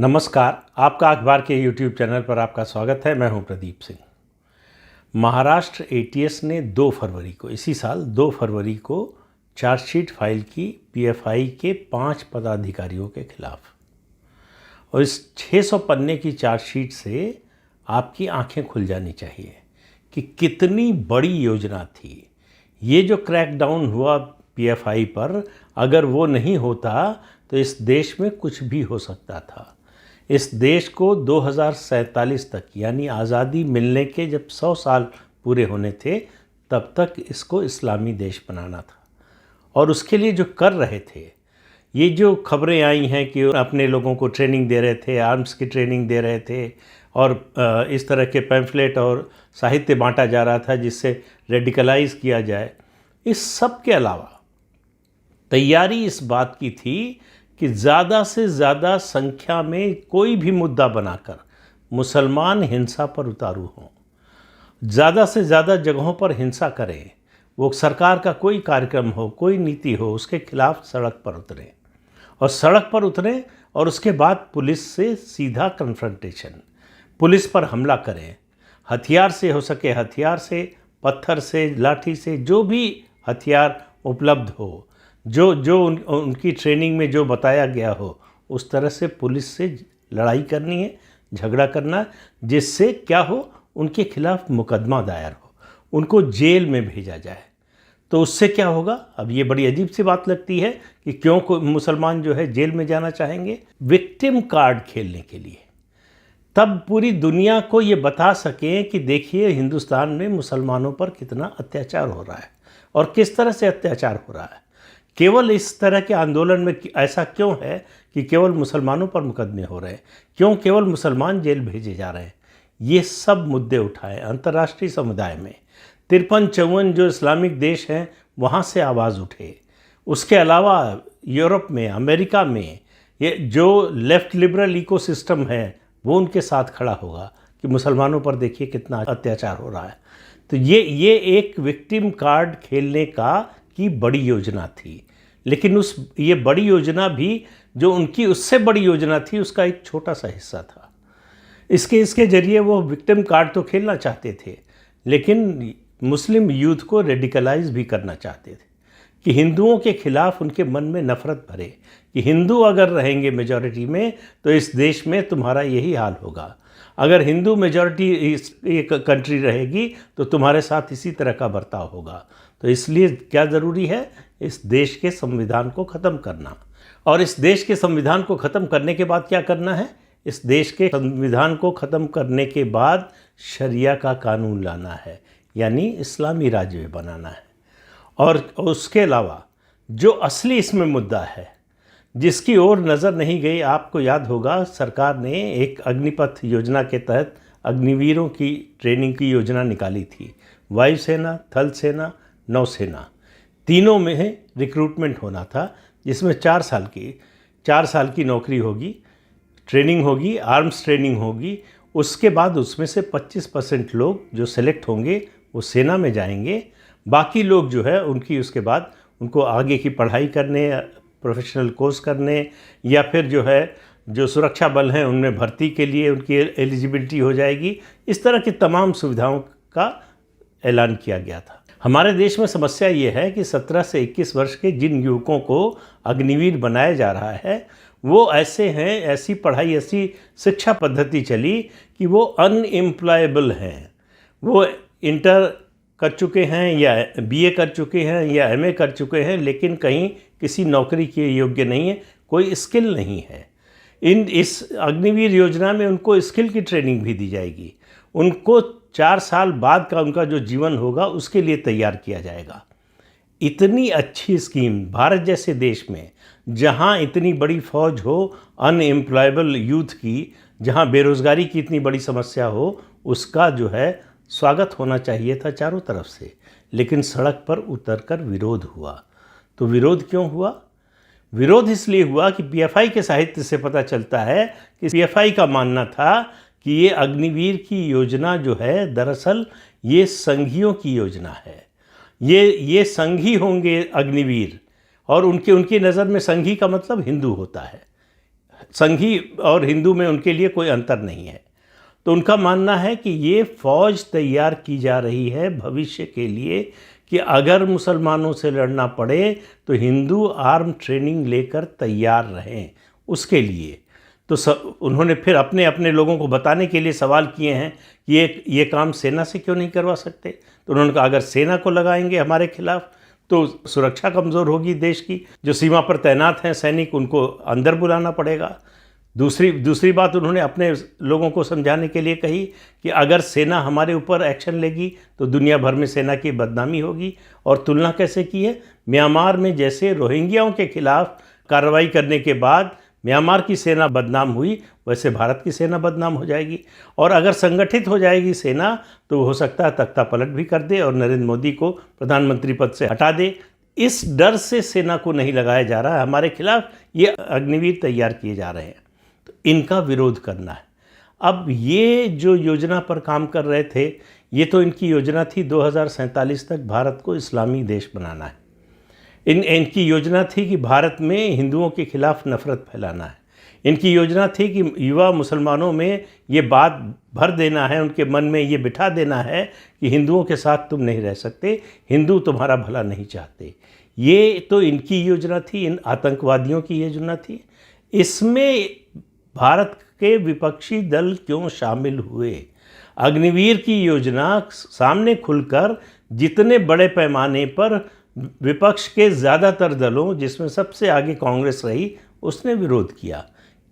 नमस्कार। आपका अखबार के YouTube चैनल पर आपका स्वागत है। मैं हूं प्रदीप सिंह। महाराष्ट्र एटीएस ने 2 फरवरी को इसी साल 2 फरवरी को चार्जशीट फाइल की पीएफआई के 5 पदाधिकारियों के खिलाफ। और इस 600 पन्ने की चार्जशीट से आपकी आंखें खुल जानी चाहिए कि कितनी बड़ी योजना थी। ये जो क्रैकडाउन हुआ पीएफआई पर, अगर वो नहीं होता तो इस देश में कुछ भी हो सकता था। इस देश को 2047 तक, यानी आज़ादी मिलने के जब 100 साल पूरे होने थे, तब तक इसको इस्लामी देश बनाना था। और उसके लिए जो कर रहे थे, ये जो खबरें आई हैं कि अपने लोगों को ट्रेनिंग दे रहे थे, आर्म्स की ट्रेनिंग दे रहे थे और इस तरह के पैम्फलेट और साहित्य बांटा जा रहा था जिससे रेडिकलाइज किया जाए। इस सब के अलावा तैयारी इस बात की थी कि ज़्यादा से ज़्यादा संख्या में कोई भी मुद्दा बनाकर मुसलमान हिंसा पर उतारू हों, ज़्यादा से ज़्यादा जगहों पर हिंसा करें। वो सरकार का कोई कार्यक्रम हो, कोई नीति हो, उसके खिलाफ सड़क पर उतरें और सड़क पर उतरें और उसके बाद पुलिस से सीधा कन्फ्रंटेशन, पुलिस पर हमला करें। हथियार से हो सके हथियार से, पत्थर से, लाठी से, जो भी हथियार उपलब्ध हो, जो उनकी ट्रेनिंग में जो बताया गया हो, उस तरह से पुलिस से लड़ाई करनी है, झगड़ा करना, जिससे क्या हो, उनके खिलाफ मुकदमा दायर हो, उनको जेल में भेजा जाए। तो उससे क्या होगा? अब ये बड़ी अजीब सी बात लगती है कि क्यों मुसलमान जो है जेल में जाना चाहेंगे? विक्टिम कार्ड खेलने के लिए। तब पूरी दुनिया को ये बता सकें कि देखिए हिंदुस्तान में मुसलमानों पर कितना अत्याचार हो रहा है और किस तरह से अत्याचार हो रहा है। केवल इस तरह के आंदोलन में ऐसा क्यों है कि केवल मुसलमानों पर मुकदमे हो रहे हैं? क्यों केवल मुसलमान जेल भेजे जा रहे हैं? ये सब मुद्दे उठाए अंतर्राष्ट्रीय समुदाय में। 53-54 जो इस्लामिक देश हैं वहाँ से आवाज़ उठे। उसके अलावा यूरोप में, अमेरिका में ये जो लेफ़्ट लिबरल इकोसिस्टम है वो उनके साथ खड़ा होगा कि मुसलमानों पर देखिए कितना अत्याचार हो रहा है। तो ये एक विक्टिम कार्ड खेलने की बड़ी योजना थी। लेकिन ये बड़ी योजना भी जो उनकी उससे बड़ी योजना थी उसका एक छोटा सा हिस्सा था। इसके जरिए वो विक्टिम कार्ड तो खेलना चाहते थे, लेकिन मुस्लिम यूथ को रेडिकलाइज भी करना चाहते थे कि हिंदुओं के खिलाफ उनके मन में नफ़रत भरे कि हिंदू अगर रहेंगे मेजॉरिटी में तो इस देश में तुम्हारा यही हाल होगा। अगर हिंदू मेजॉरिटी एक कंट्री रहेगी तो तुम्हारे साथ इसी तरह का बर्ताव होगा। तो इसलिए क्या ज़रूरी है? इस देश के संविधान को ख़त्म करना। और इस देश के संविधान को ख़त्म करने के बाद क्या करना है? इस देश के संविधान को ख़त्म करने के बाद शरिया का कानून लाना है, यानी इस्लामी राज्य बनाना है। और उसके अलावा जो असली इसमें मुद्दा है, जिसकी ओर नज़र नहीं गई, आपको याद होगा सरकार ने एक अग्निपथ योजना के तहत अग्निवीरों की ट्रेनिंग की योजना निकाली थी। वायुसेना, थल सेना, नौसेना, तीनों में रिक्रूटमेंट होना था, जिसमें 4 साल की नौकरी होगी, ट्रेनिंग होगी, आर्म्स ट्रेनिंग होगी। उसके बाद उसमें से 25% लोग जो सेलेक्ट होंगे वो सेना में जाएंगे। बाकी लोग जो है उनकी उसके बाद उनको आगे की पढ़ाई करने, प्रोफेशनल कोर्स करने, या फिर जो सुरक्षा बल हैं उनमें भर्ती के लिए उनकी एलिजिबिलिटी हो जाएगी। इस तरह की तमाम सुविधाओं का ऐलान किया गया था। हमारे देश में समस्या ये है कि 17 से 21 वर्ष के जिन युवकों को अग्निवीर बनाया जा रहा है वो ऐसे हैं, ऐसी पढ़ाई, ऐसी शिक्षा पद्धति चली कि वो अनएम्प्लॉयबल हैं। वो इंटर कर चुके हैं या बीए कर चुके हैं या एमए कर चुके हैं, लेकिन कहीं किसी नौकरी के योग्य नहीं है, कोई स्किल नहीं है। इस अग्निवीर योजना में उनको स्किल की ट्रेनिंग भी दी जाएगी। उनको 4 साल बाद का उनका जो जीवन होगा उसके लिए तैयार किया जाएगा। इतनी अच्छी स्कीम भारत जैसे देश में, जहां इतनी बड़ी फौज हो अनएम्प्लॉयबल यूथ की, जहां बेरोज़गारी की इतनी बड़ी समस्या हो, उसका जो है स्वागत होना चाहिए था चारों तरफ से। लेकिन सड़क पर उतरकर विरोध हुआ। तो विरोध क्यों हुआ? विरोध इसलिए हुआ कि पीएफआई के साहित्य से पता चलता है कि पीएफआई का मानना था कि ये अग्निवीर की योजना जो है दरअसल ये संघियों की योजना है। ये संघी होंगे अग्निवीर, और उनकी नज़र में संघी का मतलब हिंदू होता है। संघी और हिंदू में उनके लिए कोई अंतर नहीं है। तो उनका मानना है कि ये फ़ौज तैयार की जा रही है भविष्य के लिए कि अगर मुसलमानों से लड़ना पड़े तो हिंदू आर्म ट्रेनिंग लेकर तैयार रहें उसके लिए। तो उन्होंने फिर अपने अपने लोगों को बताने के लिए सवाल किए हैं कि ये काम सेना से क्यों नहीं करवा सकते। तो उन्होंने कहा अगर सेना को लगाएंगे हमारे खिलाफ तो सुरक्षा कमज़ोर होगी देश की। जो सीमा पर तैनात हैं सैनिक उनको अंदर बुलाना पड़ेगा। दूसरी बात उन्होंने अपने लोगों को समझाने के लिए कही कि अगर सेना हमारे ऊपर एक्शन लेगी तो दुनिया भर में सेना की बदनामी होगी। और तुलना कैसे की है, म्यांमार में जैसे रोहिंग्याओं के खिलाफ कार्रवाई करने के बाद म्यांमार की सेना बदनाम हुई, वैसे भारत की सेना बदनाम हो जाएगी। और अगर संगठित हो जाएगी सेना तो हो सकता है तख्ता पलट भी कर दे और नरेंद्र मोदी को प्रधानमंत्री पद से हटा दे। इस डर से सेना को नहीं लगाया जा रहा है हमारे खिलाफ, ये अग्निवीर तैयार किए जा रहे हैं। तो इनका विरोध करना है। अब ये जो योजना पर काम कर रहे थे, ये तो इनकी योजना थी 2047 तक भारत को इस्लामी देश बनाना है। इनकी योजना थी कि भारत में हिंदुओं के खिलाफ नफ़रत फैलाना है। इनकी योजना थी कि युवा मुसलमानों में ये बात भर देना है, उनके मन में ये बिठा देना है कि हिंदुओं के साथ तुम नहीं रह सकते, हिंदू तुम्हारा भला नहीं चाहते। ये तो इनकी योजना थी, इन आतंकवादियों की योजना थी। इसमें भारत के विपक्षी दल क्यों शामिल हुए? अग्निवीर की योजना सामने खुलकर जितने बड़े पैमाने पर विपक्ष के ज़्यादातर दलों, जिसमें सबसे आगे कांग्रेस रही, उसने विरोध किया।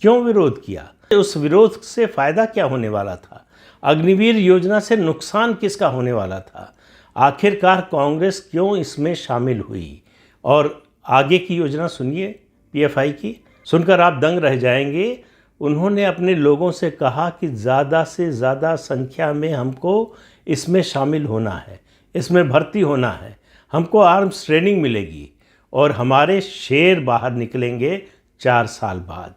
क्यों विरोध किया? उस विरोध से फ़ायदा क्या होने वाला था? अग्निवीर योजना से नुकसान किसका होने वाला था? आखिरकार कांग्रेस क्यों इसमें शामिल हुई? और आगे की योजना सुनिए पीएफआई की, सुनकर आप दंग रह जाएंगे। उन्होंने अपने लोगों से कहा कि ज़्यादा से ज़्यादा संख्या में हमको इसमें शामिल होना है, इसमें भर्ती होना है, हमको आर्म्स ट्रेनिंग मिलेगी और हमारे शेर बाहर निकलेंगे 4 साल बाद।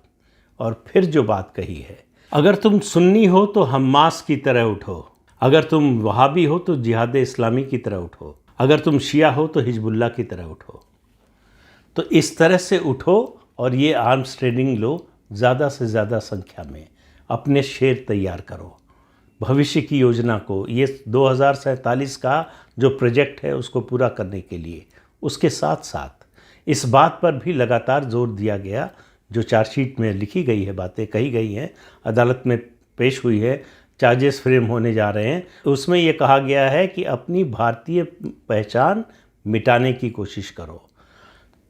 और फिर जो बात कही है, अगर तुम सुन्नी हो तो हम्मास की तरह उठो, अगर तुम वहाबी हो तो जिहाद इस्लामी की तरह उठो, अगर तुम शिया हो तो हिजबुल्लाह की तरह उठो। तो इस तरह से उठो और ये आर्म्स ट्रेनिंग लो, ज़्यादा से ज़्यादा संख्या में अपने शेर तैयार करो। भविष्य की योजना को, ये 2047 का जो प्रोजेक्ट है उसको पूरा करने के लिए, उसके साथ साथ इस बात पर भी लगातार जोर दिया गया, जो चार्जशीट में लिखी गई है, बातें कही गई हैं, अदालत में पेश हुई है, चार्जेस फ्रेम होने जा रहे हैं। उसमें ये कहा गया है कि अपनी भारतीय पहचान मिटाने की कोशिश करो।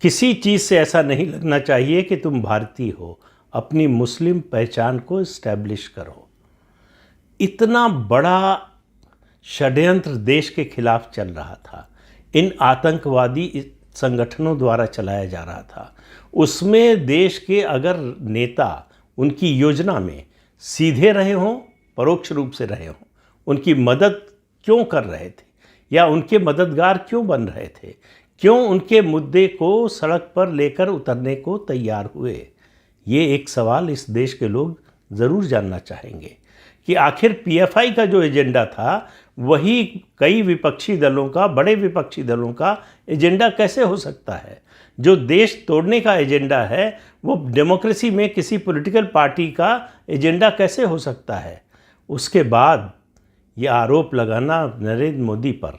किसी चीज़ से ऐसा नहीं लगना चाहिए कि तुम भारतीय हो, अपनी मुस्लिम पहचान को इस्टेब्लिश करो। इतना बड़ा षड्यंत्र देश के खिलाफ चल रहा था, इन आतंकवादी संगठनों द्वारा चलाया जा रहा था। उसमें देश के अगर नेता उनकी योजना में सीधे रहे हों, परोक्ष रूप से रहे हों, उनकी मदद क्यों कर रहे थे या उनके मददगार क्यों बन रहे थे, क्यों उनके मुद्दे को सड़क पर लेकर उतरने को तैयार हुए? ये एक सवाल इस देश के लोग ज़रूर जानना चाहेंगे कि आखिर पीएफआई का जो एजेंडा था वही कई विपक्षी दलों का, बड़े विपक्षी दलों का एजेंडा कैसे हो सकता है? जो देश तोड़ने का एजेंडा है वो डेमोक्रेसी में किसी पॉलिटिकल पार्टी का एजेंडा कैसे हो सकता है? उसके बाद ये आरोप लगाना नरेंद्र मोदी पर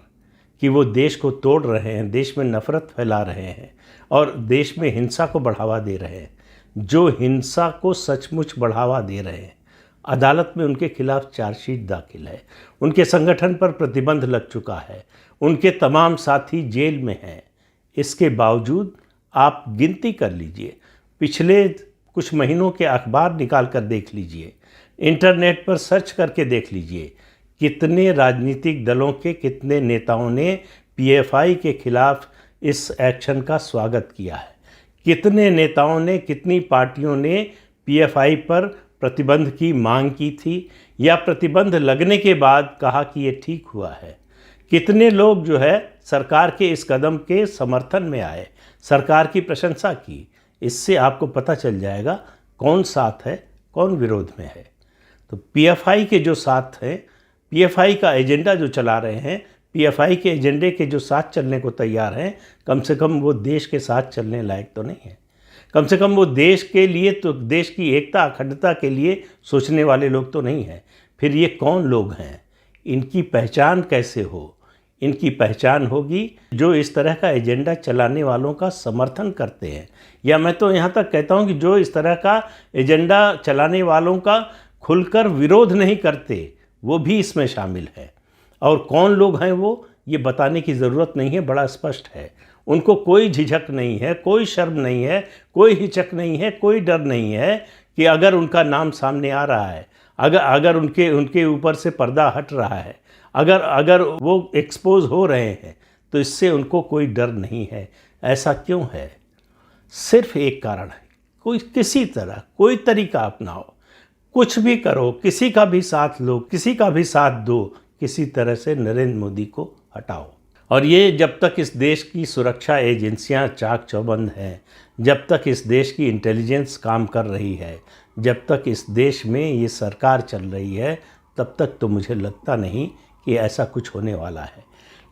कि वो देश को तोड़ रहे हैं, देश में नफ़रत फैला रहे हैं और देश में हिंसा को बढ़ावा दे रहे हैं, जो हिंसा को सचमुच बढ़ावा दे रहे हैं। अदालत में उनके खिलाफ चार्जशीट दाखिल है, उनके संगठन पर प्रतिबंध लग चुका है, उनके तमाम साथी जेल में हैं। इसके बावजूद आप गिनती कर लीजिए, पिछले कुछ महीनों के अखबार निकाल कर देख लीजिए, इंटरनेट पर सर्च करके देख लीजिए, कितने राजनीतिक दलों के कितने नेताओं ने पीएफआई के खिलाफ इस एक्शन का स्वागत किया है, कितने नेताओं ने, कितनी पार्टियों ने पीएफआई पर प्रतिबंध की मांग की थी या प्रतिबंध लगने के बाद कहा कि ये ठीक हुआ है। कितने लोग जो है सरकार के इस कदम के समर्थन में आए, सरकार की प्रशंसा की। इससे आपको पता चल जाएगा कौन साथ है, कौन विरोध में है। तो पीएफआई के जो साथ हैं, पीएफआई का एजेंडा जो चला रहे हैं, पीएफआई के एजेंडे के जो साथ चलने को तैयार हैं, कम से कम वो देश के साथ चलने लायक तो नहीं है। कम से कम वो देश के लिए, तो देश की एकता अखंडता के लिए सोचने वाले लोग तो नहीं हैं। फिर ये कौन लोग हैं, इनकी पहचान कैसे हो? इनकी पहचान होगी जो इस तरह का एजेंडा चलाने वालों का समर्थन करते हैं, या मैं तो यहाँ तक कहता हूँ कि जो इस तरह का एजेंडा चलाने वालों का खुलकर विरोध नहीं करते, वो भी इसमें शामिल है। और कौन लोग हैं वो, ये बताने की ज़रूरत नहीं है, बड़ा स्पष्ट है। उनको कोई झिझक नहीं है, कोई शर्म नहीं है, कोई हिचक नहीं है, कोई डर नहीं है कि अगर उनका नाम सामने आ रहा है, अगर उनके ऊपर से पर्दा हट रहा है, अगर वो एक्सपोज हो रहे हैं, तो इससे उनको कोई डर नहीं है। ऐसा क्यों है? सिर्फ एक कारण है, कोई किसी तरह कोई तरीका अपनाओ, कुछ भी करो, किसी का भी साथ लो, किसी का भी साथ दो, किसी तरह से नरेंद्र मोदी को हटाओ। और ये जब तक इस देश की सुरक्षा एजेंसियां चाक चौबंद हैं, जब तक इस देश की इंटेलिजेंस काम कर रही है, जब तक इस देश में ये सरकार चल रही है, तब तक तो मुझे लगता नहीं कि ऐसा कुछ होने वाला है।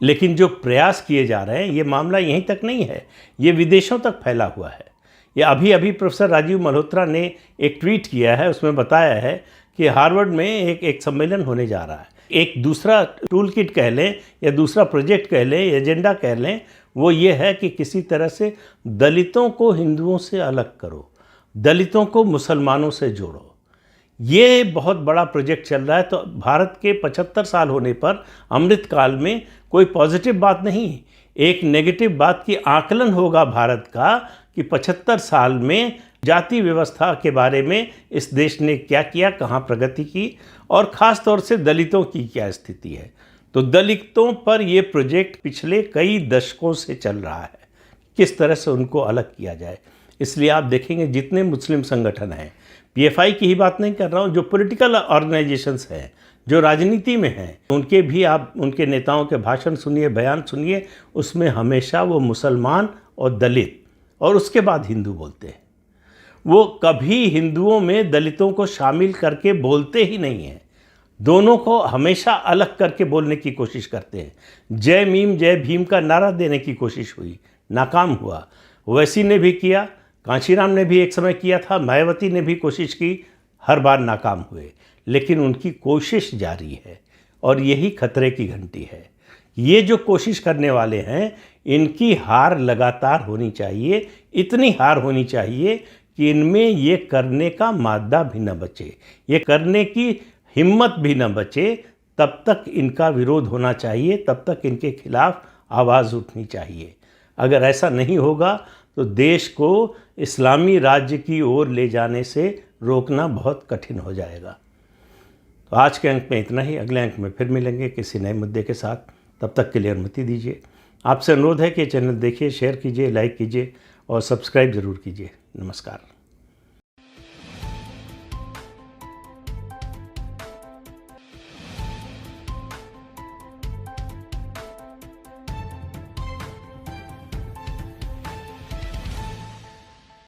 लेकिन जो प्रयास किए जा रहे हैं, ये मामला यहीं तक नहीं है, ये विदेशों तक फैला हुआ है। ये अभी प्रोफेसर राजीव मल्होत्रा ने एक ट्वीट किया है, उसमें बताया है कि हार्वर्ड में एक सम्मेलन होने जा रहा है। एक दूसरा टूल किट कह लें या दूसरा प्रोजेक्ट कह लें, एजेंडा कह लें, वो ये है कि किसी तरह से दलितों को हिंदुओं से अलग करो, दलितों को मुसलमानों से जोड़ो। ये बहुत बड़ा प्रोजेक्ट चल रहा है। तो भारत के 75 साल होने पर अमृतकाल में कोई पॉजिटिव बात नहीं, एक नेगेटिव बात की आकलन होगा भारत का कि 75 साल में जाति व्यवस्था के बारे में इस देश ने क्या किया, कहाँ प्रगति की, और ख़ास तौर से दलितों की क्या स्थिति है। तो दलितों पर ये प्रोजेक्ट पिछले कई दशकों से चल रहा है, किस तरह से उनको अलग किया जाए। इसलिए आप देखेंगे जितने मुस्लिम संगठन हैं, पीएफआई की ही बात नहीं कर रहा हूँ, जो पॉलिटिकल ऑर्गेनाइजेशंस हैं, जो राजनीति में हैं, उनके भी आप उनके नेताओं के भाषण सुनिए, बयान सुनिए, उसमें हमेशा वो मुसलमान और दलित और उसके बाद हिंदू बोलते हैं। वो कभी हिंदुओं में दलितों को शामिल करके बोलते ही नहीं हैं, दोनों को हमेशा अलग करके बोलने की कोशिश करते हैं। जय मीम जय भीम का नारा देने की कोशिश हुई, नाकाम हुआ। ओवैसी ने भी किया, कांशीराम ने भी एक समय किया था, मायावती ने भी कोशिश की, हर बार नाकाम हुए। लेकिन उनकी कोशिश जारी है और यही खतरे की घंटी है। ये जो कोशिश करने वाले हैं, इनकी हार लगातार होनी चाहिए, इतनी हार होनी चाहिए कि इनमें ये करने का मादा भी न बचे, ये करने की हिम्मत भी न बचे। तब तक इनका विरोध होना चाहिए, तब तक इनके खिलाफ आवाज़ उठनी चाहिए। अगर ऐसा नहीं होगा तो देश को इस्लामी राज्य की ओर ले जाने से रोकना बहुत कठिन हो जाएगा। तो आज के अंक में इतना ही, अगले अंक में फिर मिलेंगे किसी नए मुद्दे के साथ। तब तक के लिए अनुमति दीजिए। आपसे अनुरोध है कि चैनल देखिए, शेयर कीजिए, लाइक कीजिए और सब्सक्राइब ज़रूर कीजिए। नमस्कार।